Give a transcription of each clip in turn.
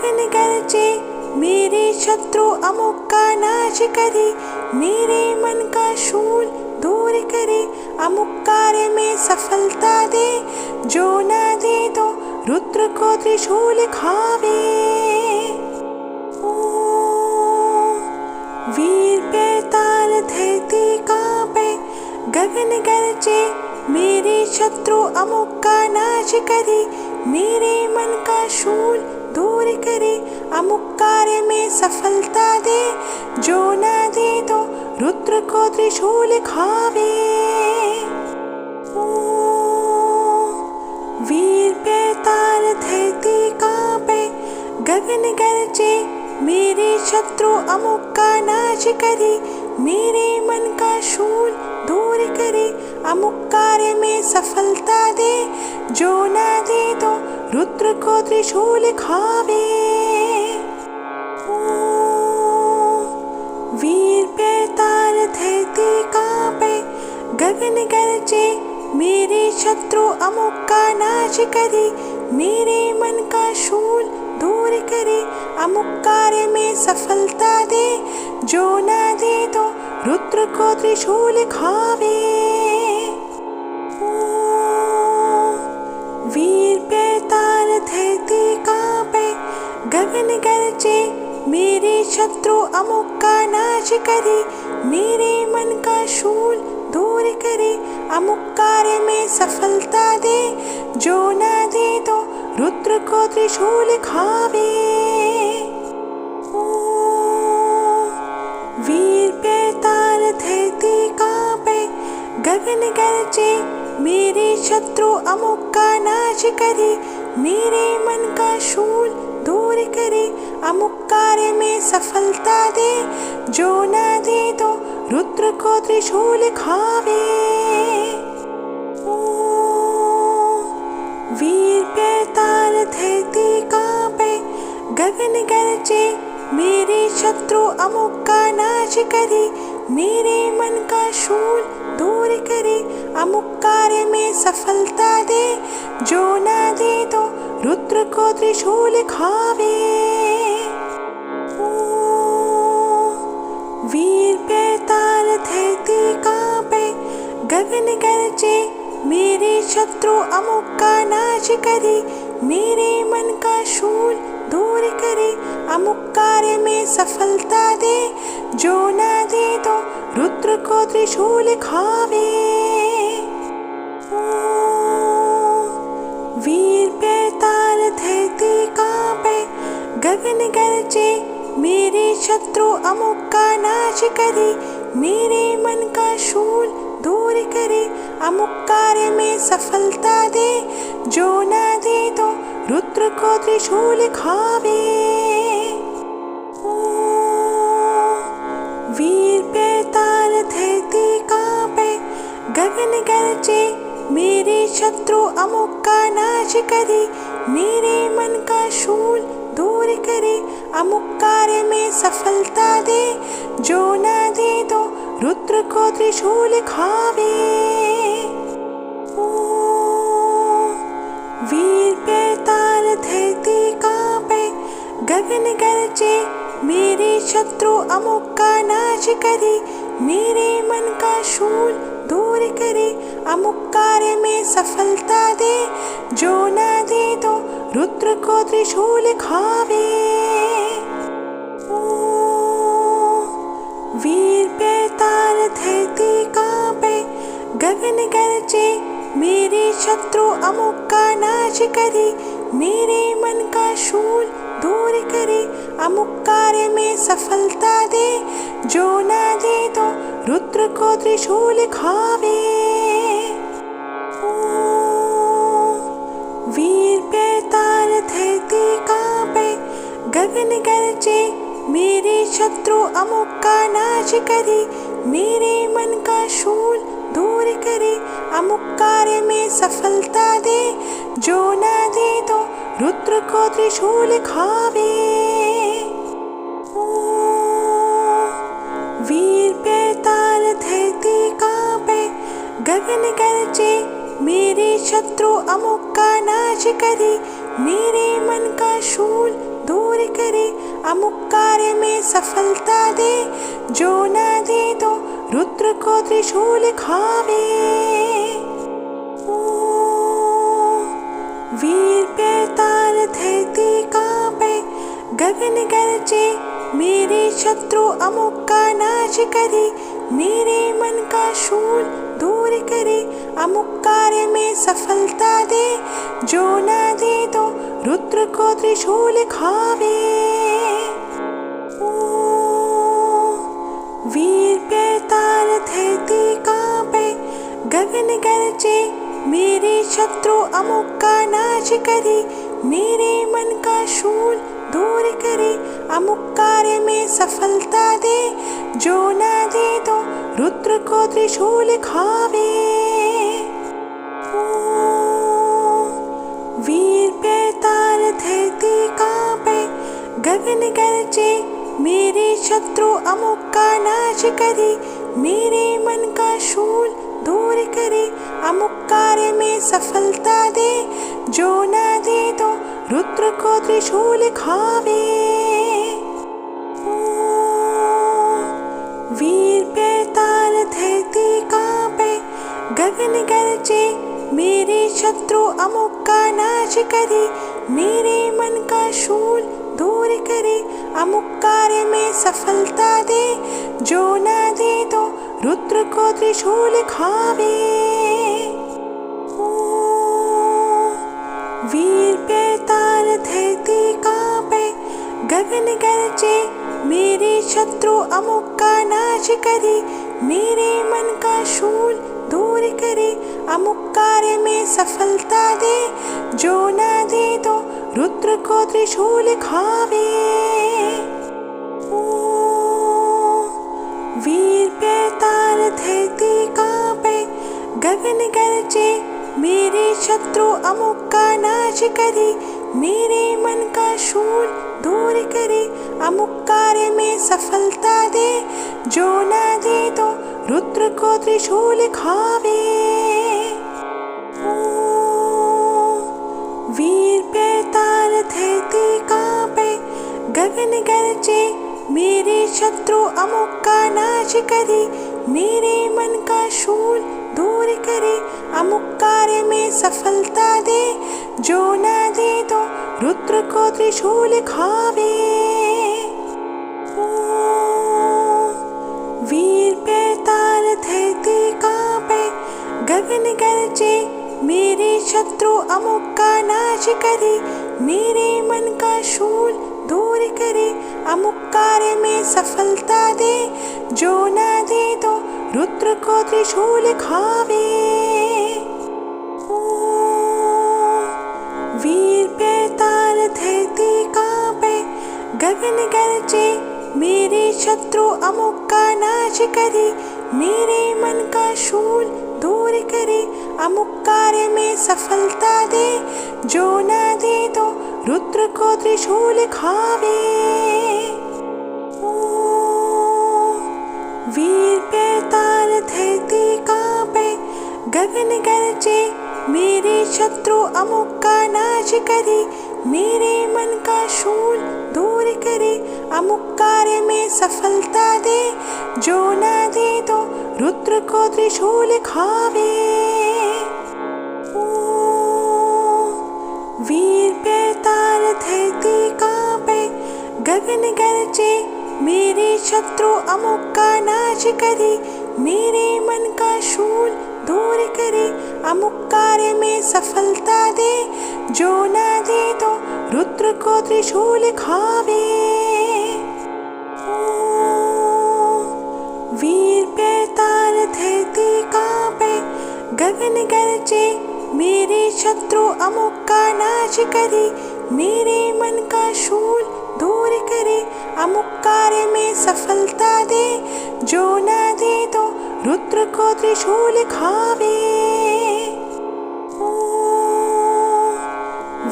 गगन गरजे मेरे शत्रु अमुक का नाश करे, मेरे मन का शूल दूर करे, अमुक कार्य में सफलता दे, जो ना दे तो रुद्र को त्रिशूल खावे। वीर बेताल धरती कांपे, गगन गरजे मेरे शत्रु अमुक का नाश करे, मेरे मन का शूल दूर करे, अमुक कार्य में सफलता दे, जो ना दे तो रुद्र को त्रिशूल खावे। वीर बेताल धरती कांपे, गगन गरजे मेरे शत्रु अमुक का नाश करे, मेरे मन का शूल दूर करे, अमुक कार्य में सफलता दे, जो ना दे तो रुद्र को त्रिशूल खावे। वीर बेताल धरती कांपे, गगन गरजे मेरे शत्रु अमुक का नाश करे, मेरे मन का शूल दूर करे, अमुक कार्य में सफलता दे, जो ना दे तो रुद्र को त्रिशूल खावे। वीर बेताल धरती कांपे, गगन गरजे मेरे शत्रु अमुक का नाश करे, मेरे मन का शूल दूर करे, अमुक कार्य में सफलता दे, जो ना दे तो रुद्र को त्रिशूल खावे। वीर बेताल धरती कांपे, गगन गरजे मेरे शत्रु अमुक का नाश करे, मेरे मन का शूल दूर करे, अमुक कार्य में सफलता दे, जो ना दे तो रुद्र को त्रिशूल खावे। वीर बेताल धरती कांपे, गगन गरजे मेरे शत्रु अमुक का नाश करे, मेरे मन का शूल दूर करे, अमुक कार्य में सफलता दे, जो ना दे तो रुद्र को त्रिशूल खावे। वीर बेताल धरती कांपे, गगन गरजे मेरे शत्रु अमुक का नाश करे, मेरे मन का शूल दूर करे, अमुक कार्य में सफलता दे, जो ना दे तो रुद्र को त्रिशूल खावे। वीर बेताल धरती कांपे, गगन गरजे मेरे शत्रु अमुक का नाश करे, मेरे मन का शूल दूर करे, अमुक कार्य में सफलता दे, जो ना दे तो रुद्र को त्रिशूल खावे। वीर बेताल धरती कांपे, गगन गरजे मेरे शत्रु अमुक का नाश करे, मेरे मन का शूल दूर करे, अमुक कार्य में सफलता दे, जो ना दे तो रुद्र को त्रिशूल खावे। वीर बेताल धरती कांपे, गगन गरजे मेरे शत्रु अमुक का नाश करे, मेरे मन का शूल दूर करे, अमुक कार्य में सफलता दे, जो ना दे तो रुद्र को त्रिशूल खावे। वीर बेताल धरती कांपे, गगन गरजे मेरे शत्रु अमुक का नाश करे, मेरे मन का शूल दूर करे, अमुक कार्य में सफलता दे, जो ना दे तो रुद्र को त्रिशूल खावे। वीर बेताल धरती कांपे, गगन गरजे मेरे शत्रु अमुक का नाश करे, मेरे मन का शूल दूर करे, अमुक कार्य में सफलता दे, जो ना दे तो रुद्र को त्रिशूल खावे। वीर बेताल धरती कांपे, गगन गरजे मेरे शत्रु अमुक का नाश करे, मेरे मन का शूल दूर करे, अमुक कार्य में सफलता दे, जो ना दे तो रुद्र को त्रिशूल खावे। वीर बेताल धरती कांपे, गगन गरजे, मेरे शत्रु अमुक का नाश करे, मेरे मन का शूल दूर करे, अमुक कार्य में सफलता दे, जो ना दे तो रुद्र को त्रिशूल खावे। वीर बेताल धरती कांपे, गगन गरजे, मेरे शत्रु अमुक का नाश करे, मेरे मन का शूल दूर करे, अमुक कार्य में सफलता दे, जो ना दे तो रुद्र को त्रिशूल खावे। वीर बेताल धरती कांपे, गगन गरजे, मेरे शत्रु अमुक का नाश करे, मेरे मन का शूल दूर करे, अमुक कार्य में सफलता दे, जो ना दे तो रुद्र को त्रिशूल खावे। वीर बेताल धरती कांपे, गगन गरजे, मेरे शत्रु अमुक का नाश करे, मेरे मन का शूल दूर करे, अमुक कार्य में सफलता दे, जो ना दे तो रुद्र को त्रिशूल खावे। वीर बेताल धरती कांपे, गगन गरजे, मेरे शत्रु अमुक का नाश करे, मेरे मन का शूल दूर करे, अमुक कार्य में सफलता दे, जो ना दे तो रुद्र को त्रिशूल खावे। वीर बेताल धरती कांपे, गगन गरजे, मेरे शत्रु अमुक का नाश करे, मेरे मन का शूल दूर करे, अमुक कार्य में सफलता दे, जो ना दे तो रुद्र को त्रिशूल खावे। वीर बेताल धरती कांपे, गगन गरजे, मेरे शत्रु अमुक का नाश करे, मेरे मन का शूल दूर करे, अमुक कार्य में सफलता दे, जो ना दे तो रुद्र को त्रिशूल खावे। वीर बेताल धरती कांपे, गगन गरजे, मेरे शत्रु अमुक का नाश करे, मेरे मन का शूल दूर करे, अमुक कार्य में सफलता दे, जो ना दे तो रुद्र को त्रिशूल खावे। वीर बेताल धरती कांपे, गगन गरजे, मेरे शत्रु अमुक का नाश करे, मेरे मन का शूल दूर करे, अमुक कार्य में सफलता दे, जो ना दे तो रुद्र को त्रिशूल खावे। वीर बेताल धरती कांपे, गगन गरजे, मेरे शत्रु अमुक का नाश करे, मेरे मन का शूल दूर करे, अमुक कार्य में सफलता दे, जो ना दे तो रुद्र को त्रिशूल खावे। वीर बेताल धरती कांपे, गगन गरजे, मेरे शत्रु अमुक का नाश करे, मेरे मन का शूल दूर करे, अमुक कार्य में सफलता दे, जो ना दे तो रुद्र को त्रिशूल खावे। वीर बेताल धरती कांपे, गगन गरजे, मेरे शत्रु अमुक का नाश करे, मेरे मन का शूल दूर करे, अमुक कार्य में सफलता दे, जो ना दे तो रुद्र को त्रिशूल खावे।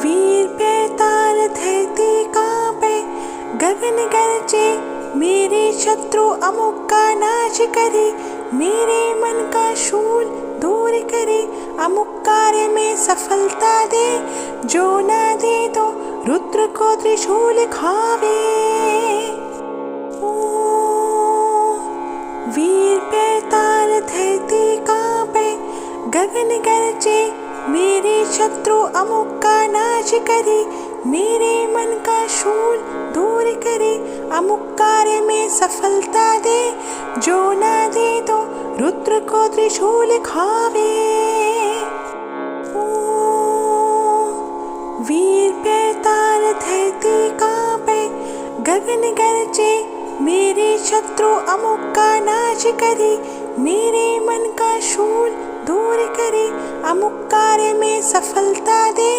वीर बेताल धरती कांपे, गगन गरजे, मेरे शत्रु अमुक का नाश करे, मेरे मन का शूल दूर करे, अमुक कार्य में सफलता दे, जो ना दे तो रुद्र को त्रिशूल खावे। वीर बेताल धरती कांपे, गगन गरजे, मेरे शत्रु अमुक का नाश करे, मेरे मन का शूल दूर करे, अमुक कार्य में सफलता दे, जो ना दे तो रुद्र को त्रिशूल खावे। वीर बेताल धरती कांपे, गगन गरजे, मेरे शत्रु अमुक का नाश करे, मेरे मन का शूल दूर करे, अमुक कार्य में सफलता दे,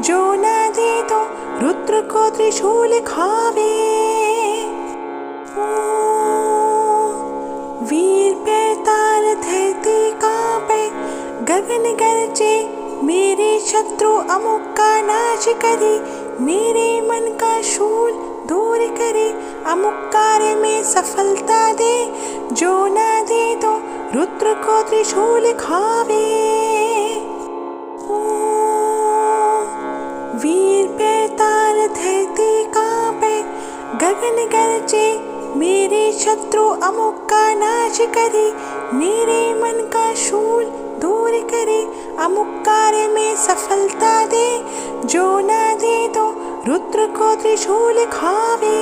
जो ना दे तो रुद्र को त्रिशूल खावे। वीर बेताल धरती कांपे, गगन गरजे, मेरे शत्रु अमुक का नाश करे, मेरे मन का शूल दूर करे, अमुक कार्य में सफलता दे, जो ना दे तो रुद्र को त्रिशूल खावे। वीर बेताल धरती कांपे, गगन गरजे, मेरे शत्रु अमुक का नाश करे, मेरे मन का शूल दूर करे, अमुक कार्य में सफलता दे, जो ना दे तो रुद्र को त्रिशूल खावे।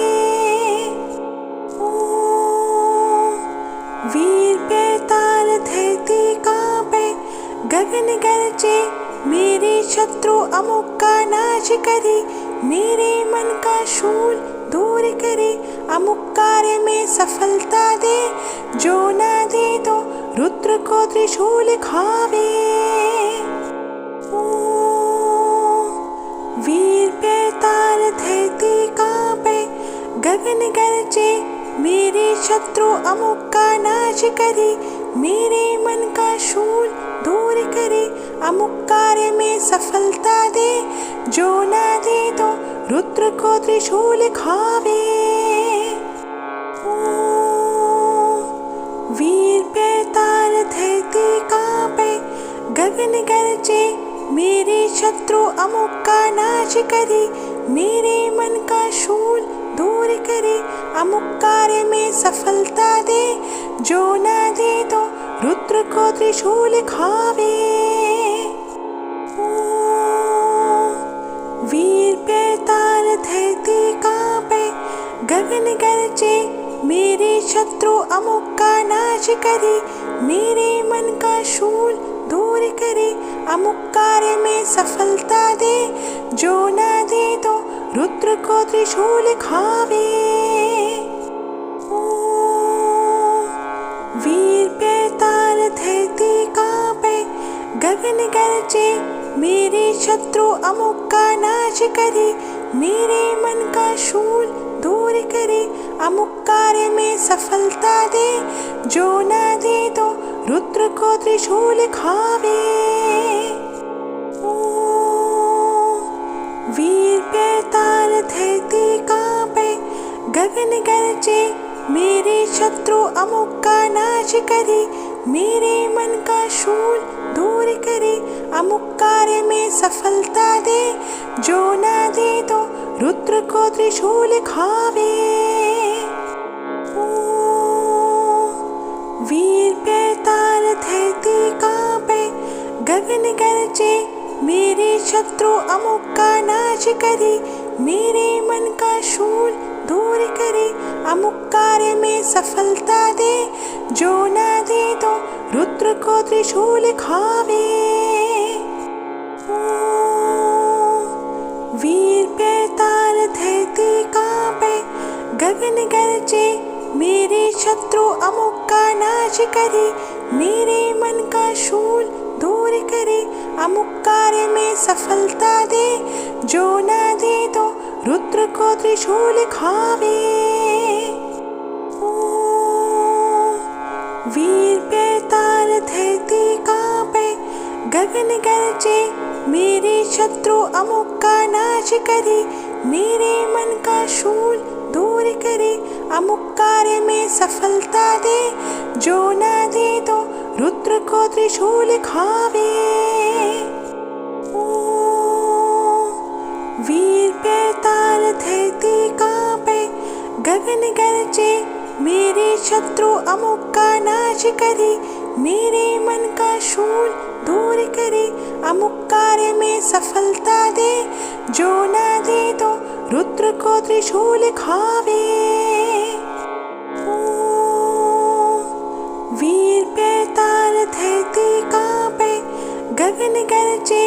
वीर बेताल धरती कांपे, गगन गरजे, मेरे शत्रु अमुक का नाश करे, मेरे मन का शूल दूर करे, अमुक कार्य में सफलता दे, जो ना दे तो रुद्र को त्रिशूल खावे। वीर बेताल धरती कांपे, गगन गरजे, मेरे शत्रु अमुक का नाश करे, मेरे मन का शूल दूर करे, अमुक कार्य में सफलता दे, जो ना दे तो रुद्र को त्रिशूल खावे। वीर बेताल धरती कांपे, गगन गरजे, मेरे शत्रु अमुक का नाश करे, मेरे मन का शूल दूर करे, अमुक कार्य में सफलता दे, जो ना दे तो रुद्र को त्रिशूल खावे। वीर बेताल धरती कांपे, गगन गरजे, मेरे शत्रु अमुक का नाश करे, मेरे मन का शूल दूर करे, अमुक कार्य में सफलता दे, जो ना दे तो रुद्र को त्रिशूल खावे। वीर बेताल धरती कांपे, गगन गरजे, मेरे शत्रु अमुक का नाश करे, मेरे मन का शूल दूर करे, अमुक कार्य में सफलता दे, जो ना दे तो रुद्र को त्रिशूल खावे। वीर बेताल धरती कांपे, गगन गरजे, मेरे शत्रु अमुक का नाश करे, मेरे मन का शूल दूर करे, अमुक कार्य में सफलता दे, जो ना दे तो रुद्र को त्रिशूल खावे। वीर बेताल धरती कांपे, गगन गरजे, मेरे शत्रु अमुक का नाश करे, मेरे मन का शूल दूर करे, अमुक कार्य में सफलता दे, जो ना दे तो रुद्र को त्रिशूल खावे। वीर बेताल धरती कांपे, गगन गरजे, मेरे शत्रु अमुक का नाश करे, मेरे मन का शूल दूर करे, अमुक कार्य में सफलता दे, जो ना दे तो रुद्र को त्रिशूल खावे। वीर बेताल धरती कांपे, गगन गरजे, मेरे शत्रु अमुक का नाश करे, मेरे मन का शूल दूर करे, अमुक कार्य में सफलता दे, जो ना दे तो रुद्र को त्रिशूल खावे। वीर गगन गरजे मेरे शत्रु अमुक का नाश करे, मेरे मन का शूल दूर करे, अमुक कार्य में सफलता दे, जो ना दे तो रुद्र को त्रिशूल खावे। वीर बेताल धरती कांपे, गगन गरजे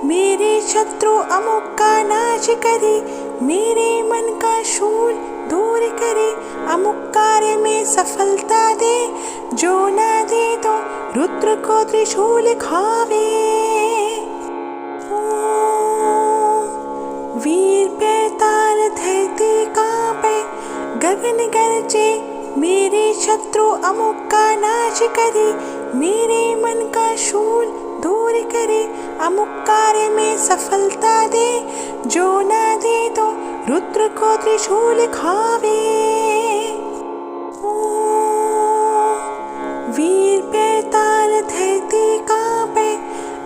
मेरे शत्रु अमुक का नाश करे, मेरे मन का शूल दूर करे, अमुक कार्य में सफलता दे, जो ना दे तो रुद्र को त्रिशूल खावे। वीर बेताल धरती कांपे, गगन गरजे मेरे शत्रु अमुक का नाश करे, मेरे मन का शूल दूर करे, अमुक कार्य में सफलता दे, जो ना दे तो रुद्र को त्रिशूल खावे। वीर बेताल धरती कांपे,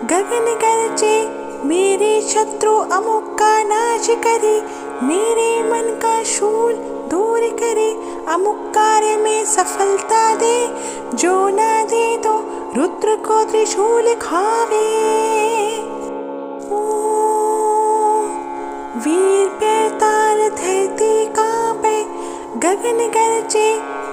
गगन गरजे मेरे शत्रु अमुक का नाश करे, मेरे मन का शूल दूर करे, अमुक कार्य में सफलता दे, जो ना दे तो रुद्र को त्रिशूल खावे। वीर बेताल धरती कांपे, गगन गरजे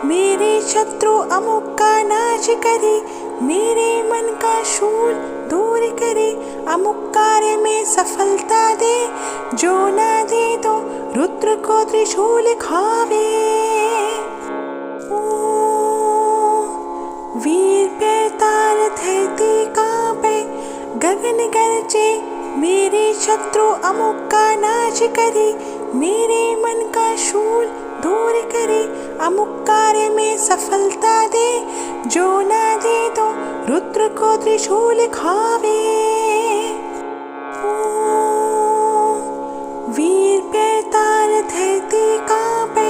मेरे शत्रु अमुक का नाश करे, मेरे मन का शूल दूर करे, अमुक कार्य में सफलता दे, जो ना दे तो रुद्र को त्रिशूल खावे। वीर बेताल धरती कांपे, गगन गरजे मेरे शत्रु अमुक का नाश करे, मेरे मन का शूल दूर करे, अमुक कार्य में सफलता दे, जो ना दे तो रुद्र को त्रिशूल खावे। वीर बेताल धरती कांपे,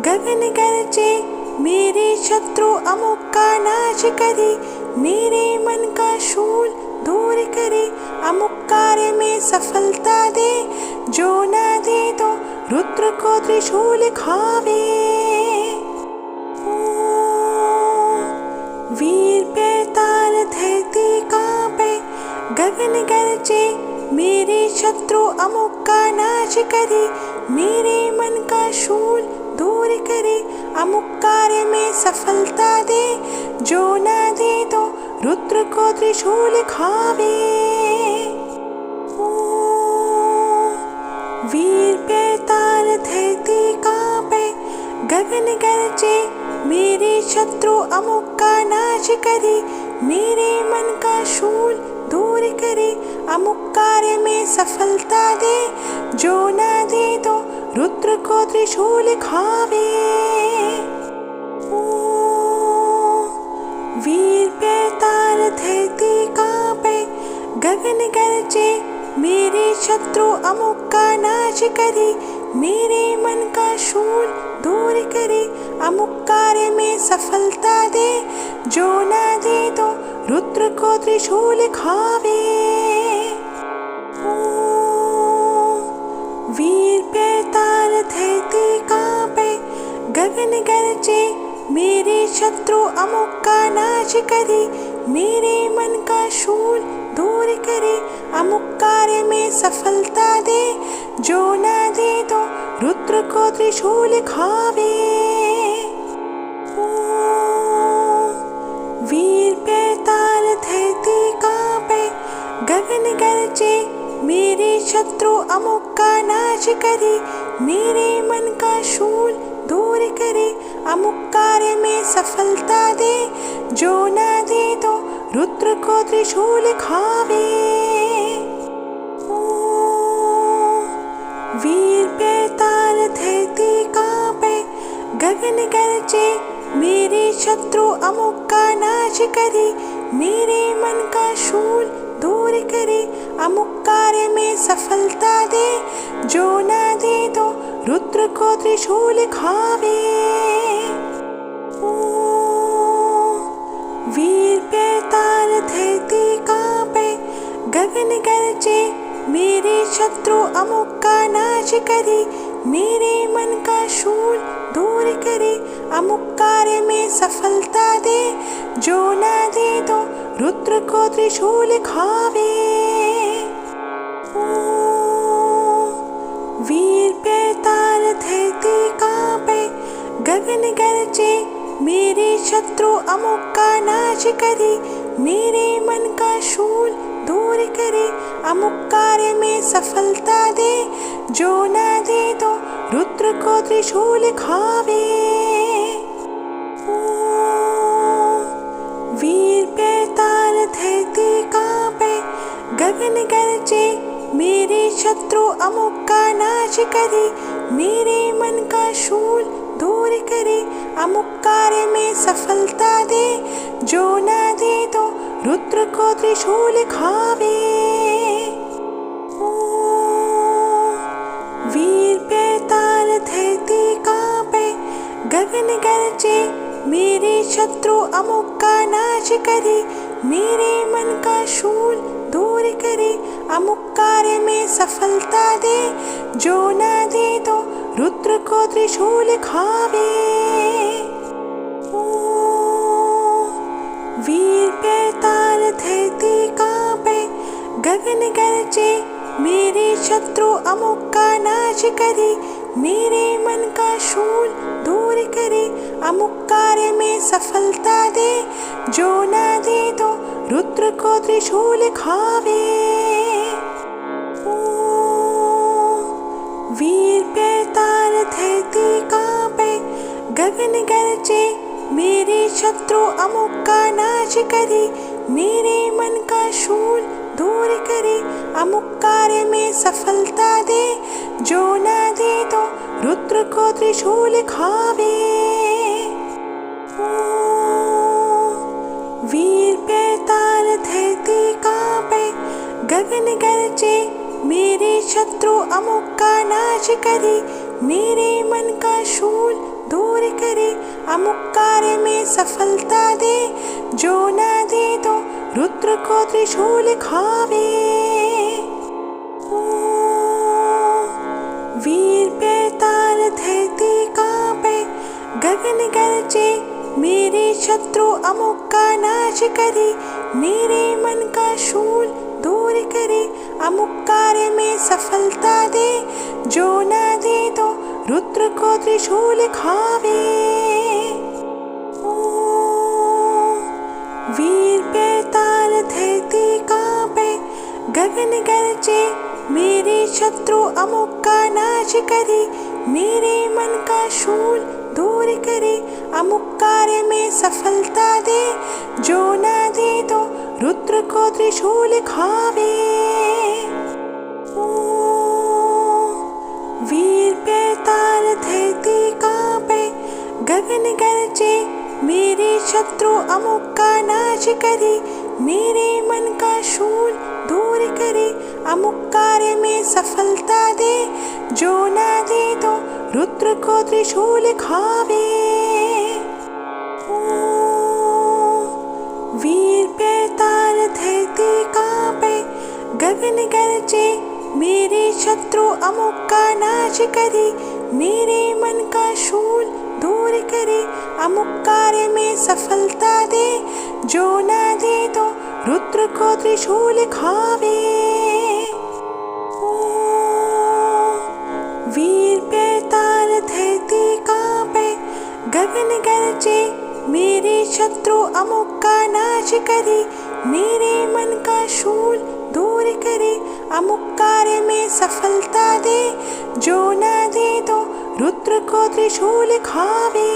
गगन गरजे मेरे शत्रु अमुक का नाश करे, मेरे मन का शूल दूर करे, अमुक कार्य में सफलता दे, जो ना दे तो रुद्र को त्रिशूल खावे। वीर बेताल धरती कांपे, गगन गरजे मेरे शत्रु अमुक का नाश करे, मेरे मन का शूल दूर करे, अमुक कार्य में सफलता दे, जो ना दे तो रुद्र को त्रिशूल खावे। वीर बेताल धरती कांपे, गगन गरजे मेरे शत्रु अमुक का नाश करे, मेरे मन का शूल दूर करे, अमुक कार्य में सफलता दे, जो ना दे तो रुद्र को त्रिशूल खावे। वीर बेताल धरती कांपे, गगन गरजे मेरे शत्रु अमुक का नाश करे, मेरे मन का शूल दूर करे, अमुक कार्य में सफलता दे, जो ना दे तो रुद्र को त्रिशूल खावे। वीर बेताल धरती कांपे, गगन गरजे मेरे शत्रु अमुक का नाश करे, मेरे मन का शूल दूर करे, अमुक कार्य में सफलता दे, जो ना दे तो रुद्र को त्रिशूल खावे। वीर बेताल धरती कांपे, गगन गरजे मेरे शत्रु अमुक का नाश करे, मेरे मन का शूल दूर करे, अमुक कार्य में सफलता दे, जो ना दे तो रुद्र को त्रिशूल खावे। वीर बेताल धरती कांपे, गगन गरजे मेरे शत्रु अमुक का नाश करे, मेरे मन का शूल दूर करे, अमुक कार्य में सफलता दे, जो ना दे तो रुद्र को त्रिशूल खावे। वीर बेताल धरती कांपे, गगन गरजे मेरे शत्रु अमुक का नाश करे, मेरे मन का शूल दूर करे, अमुक कार्य में सफलता दे, जो ना दे तो रुद्र को त्रिशूल खावे। वीर बेताल धरती कांपे, गगन गरजे, मेरे शत्रु अमुक का नाश करे, मेरे मन का शूल दूर करे, अमुक कार्य में सफलता दे, जो ना दे तो रुद्र को त्रिशूल खावे। वीर बेताल धरती कांपे, गगन गरजे, मेरे शत्रु अमुक का नाश करे, मेरे मन का शूल दूर करे, अमुक कार्य में सफलता दे, जो ना दे तो रुद्र को त्रिशूल खावे। वीर बेताल धरती कांपे, गगन गरजे, मेरे शत्रु अमुक का नाश करे, मेरे मन का शूल दूर करे, अमुक कार्य में सफलता दे, जो ना दे तो रुद्र को त्रिशूल खावे। वीर बेताल धरती कांपे, गगन गरजे, मेरे शत्रु अमुक का नाश करे, मेरे मन का शूल दूर करे, अमुक कार्य में सफलता दे, जो ना दे तो रुद्र को त्रिशूल खावे। वीर बेताल धरती कांपे, गगन गरजे, मेरे शत्रु अमुक का नाश करे, मेरे मन का शूल दूर करे, अमुक कार्य में सफलता दे, जो ना दे तो रुद्र को त्रिशूल खावे। वीर बेताल धरती कांपे, गगन गरजे, मेरे शत्रु अमुक का नाश करे, मेरे मन का शूल दूर करे, अमुक कार्य में सफलता दे, जो ना दे तो रुद्र को त्रिशूल खावे। वीर बेताल धरती कांपे, गगन गरजे, मेरे शत्रु अमुक का नाश करे, मेरे मन का शूल दूर करे, अमुक कार्य में सफलता दे, जो ना दे तो रुद्र को त्रिशूल खावे। वीर बेताल धरती कांपे, गगन गरजे, मेरे शत्रु अमुक का नाश करे, मेरे मन का शूल दूर करे, अमुक कार्य में सफलता दे, जो ना दे तो रुद्र को त्रिशूल खावे। वीर बेताल धरती कांपे, गगन गरजे, मेरे शत्रु अमुक का नाश करे, मेरे मन का शूल दूर करे, अमुक कार्य में सफलता दे, जो ना दे तो रुद्र को त्रिशूल खावे। वीर बेताल धरती कांपे, गगन गरजे, मेरे शत्रु अमुक का नाश करे, मेरे मन का शूल दूर करे, अमुक कार्य में सफलता दे, जो ना दे तो रुद्र को त्रिशूल खावे। वीर बेताल धरती कांपे, गगन गरजे, मेरे शत्रु अमुक का नाश करे, मेरे मन का शूल दूर करे, अमुक कार्य में सफलता दे, जो ना दे तो रुद्र को त्रिशूल खावे।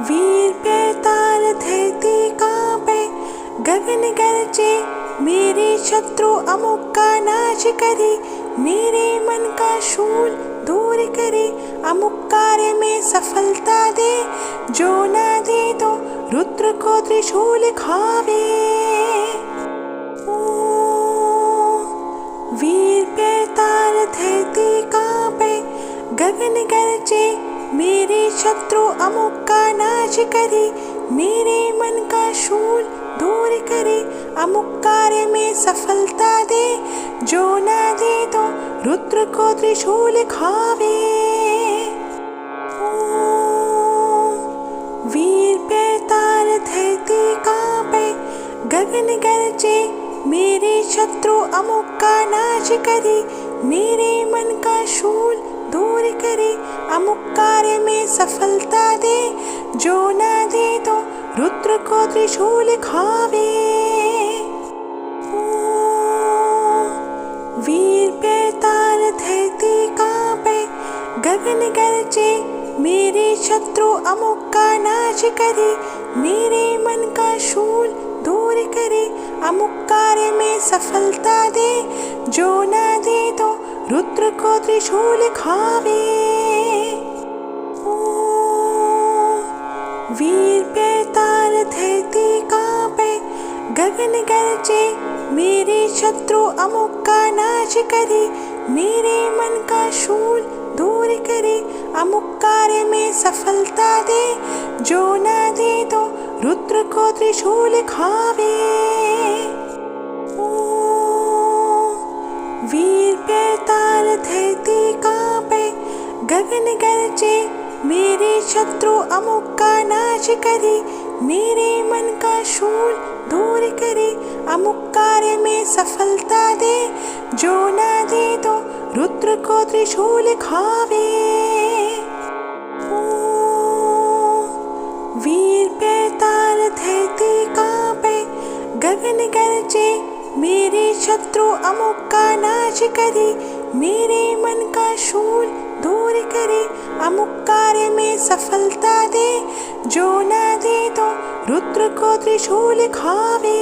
वीर बेताल धरती कांपे, गगन गरजे, मेरे शत्रु अमुक का नाश करे, मेरे मन का शूल दूर करे, अमुक कार्य में सफलता दे, जो ना दे तो रुद्र को त्रिशूल खावे। वीर बेताल धरती कांपे, गगन गरजे, मेरे शत्रु अमुक का नाश करे, मेरे मन का शूल दूर करे, अमुक कार्य में सफलता दे, जो ना दे तो रुद्र को त्रिशूल खावे। वीर बेताल धरती कांपे, गगन गरजे, मेरे शत्रु अमुक का नाश करे। मेरे मन का शूल दूर करे, अमुक कार्य में सफलता दे। जो ना दे तो रुद्र को त्रिशूल खावे। वीर बेताल धरती कांपे, गगन गरजे, मेरे शत्रु अमुक का नाश करे। मेरे मन का शूल दूर करे, अमुक कार्य में सफलता दे। जो ना दे तो रुद्र को त्रिशूल खावे। वीर बेताल धरती कांपे, गगन गरजे, मेरे शत्रु अमुक का नाश करे। मेरे मन का शूल दूर करे, अमुक कार्य में सफलता दे। जो ना दे तो रुद्र को त्रिशूल खावे। वीर बेताल धरती कांपे, गगन गरजे, मेरे शत्रु अमुक का नाश करे। मेरे मन का शूल दूर करे, अमुक कार्य में सफलता दे। जो ना दे तो रुद्र को त्रिशूल खावे। वीर बेताल धरती कांपे, गगन गरजे, मेरे शत्रु अमुक का नाश करे। मेरे मन का शूल दूर करे, अमुक कार्य में सफलता दे। जो ना दे तो रुद्र को त्रिशूल खावे।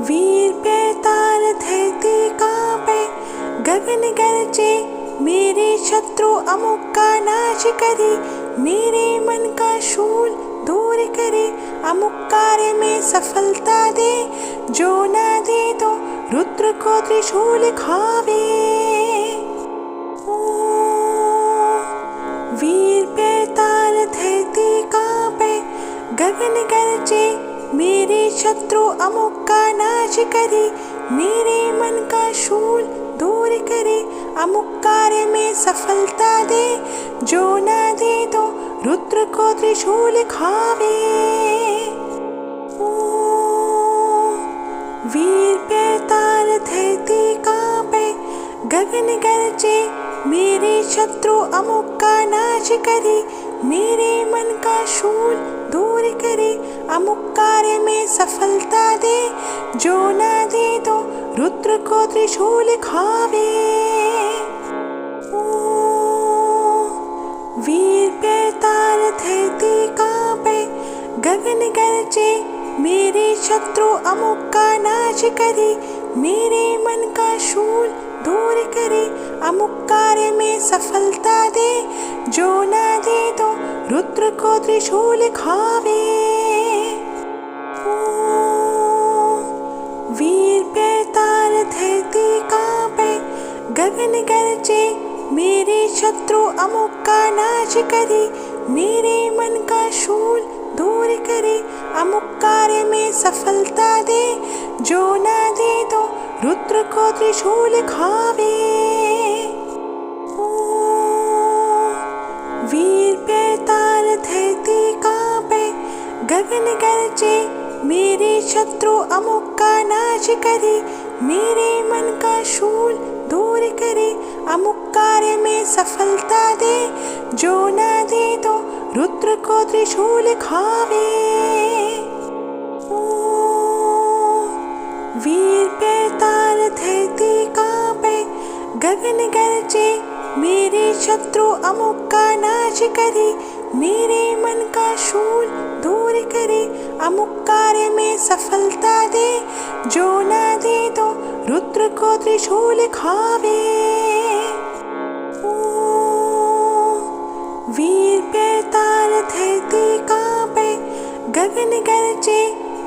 वीर बेताल धरती कांपे, गगन गरजे, मेरे शत्रु अमुक का नाश करे। मेरे मन का शूल दूर करे, अमुक कार्य में सफलता दे। जो ना दे तो रुद्र को त्रिशूल खावे। वीर बेताल धरती कांपे, गगन गरजे, मेरे शत्रु अमुक का नाश करे। मेरे मन का शूल दूर करे, अमुक कार्य में सफलता दे। जो ना दे तो रुद्र को त्रिशूल खावे। वीर बेताल धरती कांपे, गगन गरजे, मेरे शत्रु अमुक का नाश करे। मेरे मन का शूल दूर करे, अमुक कार्य में सफलता दे। जो ना दे तो रुद्र को त्रिशूल खावे। वीर बेताल धरती कांपे, गगन गरजे, मेरे शत्रु अमुक का नाश करे। मेरे मन का शूल दूर करे, अमुक कार्य में सफलता दे। जो ना दे तो रुद्र को त्रिशूल खावे। वीर बेताल धरती कांपे, गगन गरजे, मेरे शत्रु अमुक का नाश करे। मेरे मन का शूल दूर करे, अमुक कार्य में सफलता दे। जो ना दे तो रुद्र को त्रिशूल खावे। वीर बेताल धरती कांपे, गगन गरजे, मेरे शत्रु अमुक का नाश करे। मेरे मन का शूल दूर करे, अमुक कार्य में सफलता दे। जो ना दे तो रुद्र को त्रिशूल खावे। वीर बेताल धरती कांपे, गगन गरजे, मेरे शत्रु अमुक का नाश करे। मेरे मन का शूल दूर करे, अमुक कार्य में सफलता दे। जो ना दे तो रुद्र को त्रिशूल खावे। वीर बेताल धरती कांपे, गगन गरजे,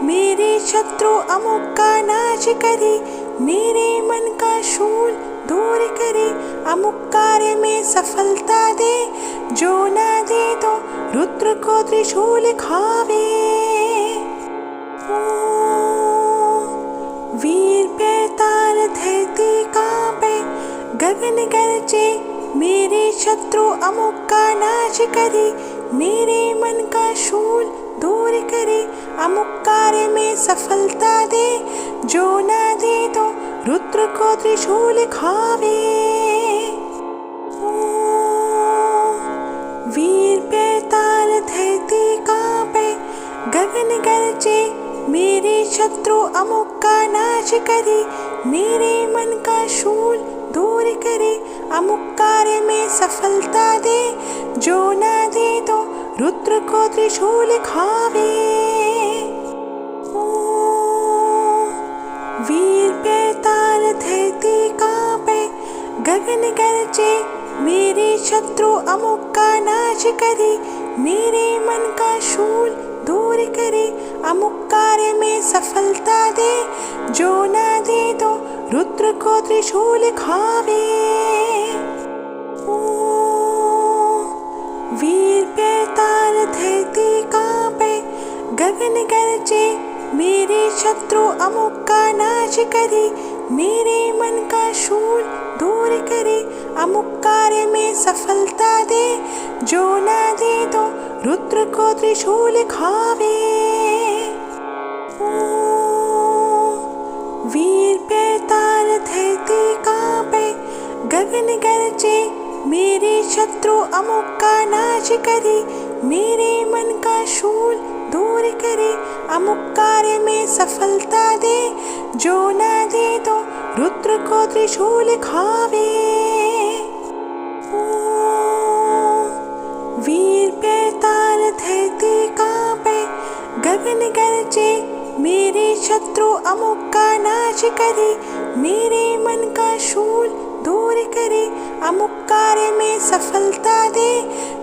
मेरे शत्रु अमुक का नाश करे। मेरे मन का शूल दूर करे, अमुक कार्य में सफलता दे। जो ना दे तो रुद्र को त्रिशूल खावे। वीर गगन गरजे मेरे शत्रु अमुक का नाश करे, मेरे मन का शूल दूर करे, अमुक कार्य में सफलता दे, जो ना दे तो रुद्र को त्रिशूल खावे। वीर बेताल धरती कांपे, गगन गरजे मेरे शत्रु अमुक का नाश करे, मेरे मन का शूल दूर करे, अमुक कार्य में सफलता दे, जो ना दे तो रुद्र को त्रिशूल खावे। वीर बेताल धरती कांपे, गगन गरजे मेरे शत्रु अमुक का नाश करे, मेरे मन का शूल दूर करे, अमुक कार्य में सफलता दे, जो ना दे तो रुद्र को त्रिशूल खावे। वीर बेताल धरती कांपे, गगन गरजे मेरे शत्रु अमुक का नाश करे, मेरे मन का शूल दूर करे, अमुक कार्य में सफलता दे, जो ना दे तो रुद्र को त्रिशूल खावे। वीर बेताल धरती कांपे, गगन गरजे मेरे शत्रु अमुक का नाश करे, मेरे मन का शूल दूर करे, अमुक कार्य में सफलता दे, जो ना दे तो रुद्र को त्रिशूल खावे। वीर बेताल धरती कांपे, गगन गरजे मेरे शत्रु अमुक का नाश करे, मेरे मन का शूल दूर करे, अमुक कार्य में सफलता दे,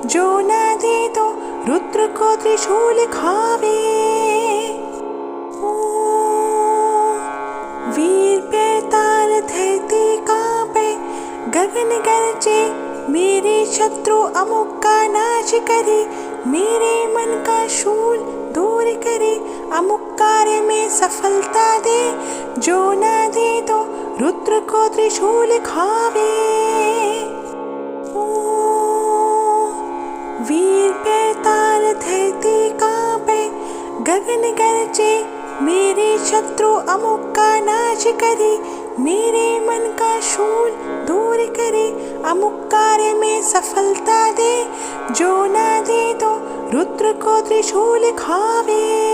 जो ना दे तो रुद्र को त्रिशूल खावे। वीर बेताल धरती कांपे, गगन गरजे मेरे शत्रु अमुक का नाश करे, मेरे मन का शूल दूर करे, अमुक कार्य में सफलता दे, जो ना दे तो रुद्र को त्रिशूल खावे। वीर बेताल धरती कांपे, गगन गरजे मेरे शत्रु अमुक का नाश करे, मेरे मन का शूल दूर करे, अमुक कार्य में सफलता दे, जो ना दे तो रुद्र को त्रिशूल खावे।